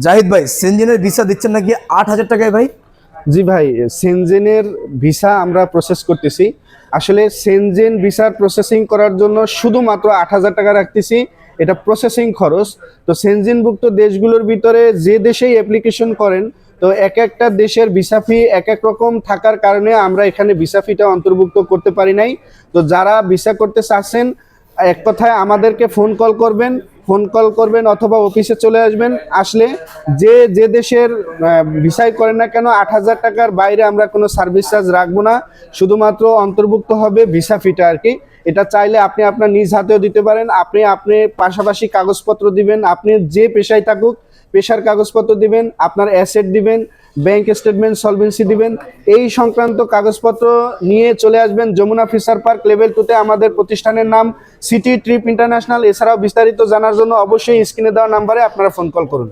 জাহিদ ভাই, সেনজেনের ভিসা দিচ্ছেন নাকি 8,000 টাকায় ভাই? জি ভাই, সেনজেনের ভিসা আমরা প্রসেস করতেছি। আসলে সেনজেন ভিসার প্রসেসিং করার জন্য শুধুমাত্র 8,000 টাকা রাখতেছি, এটা প্রসেসিং খরচ। তো সেনজেনভুক্ত দেশগুলোর ভিতরে যে দেশেই অ্যাপ্লিকেশন করেন, তো এক একটা দেশের ভিসা ফি এক এক রকম থাকার কারণে আমরা এখানে ভিসা ফিটা অন্তর্ভুক্ত করতে পারি নাই। তো যারা ভিসা করতে চাচ্ছেন, এক কথায় আমাদেরকে ফোন কল করবেন অথবা অফিসে চলে আসবেন। আসলে যে যে দেশের ভিসাই করেন না কেন, 8,000 টাকার বাইরে আমরা কোনো সার্ভিস চার্জ রাখবো না। শুধুমাত্র অন্তর্ভুক্ত হবে ভিসা ফিটা আর কি। এটা চাইলে আপনি আপনার নিজ হাতেও দিতে পারেন। আপনি পাশাপাশি কাগজপত্র দিবেন, আপনি যে পেশায় থাকুক পেশার কাগজপত্র দিবেন, আপনার অ্যাসেট দিবেন, ব্যাংক স্টেটমেন্ট, সলভেন্সি দিবেন। এই সংক্রান্ত কাগজপত্র নিয়ে চলে আসবেন যমুনা ফিশার পার্ক লেভেল 2-তে। আমাদের প্রতিষ্ঠানের নাম সিটি ট্রিপ ইন্টারন্যাশনাল। এছাড়াও বিস্তারিত জানার জন্য অবশ্যই স্ক্রিনে দেওয়া নাম্বারে আপনারা ফোন কল করুন।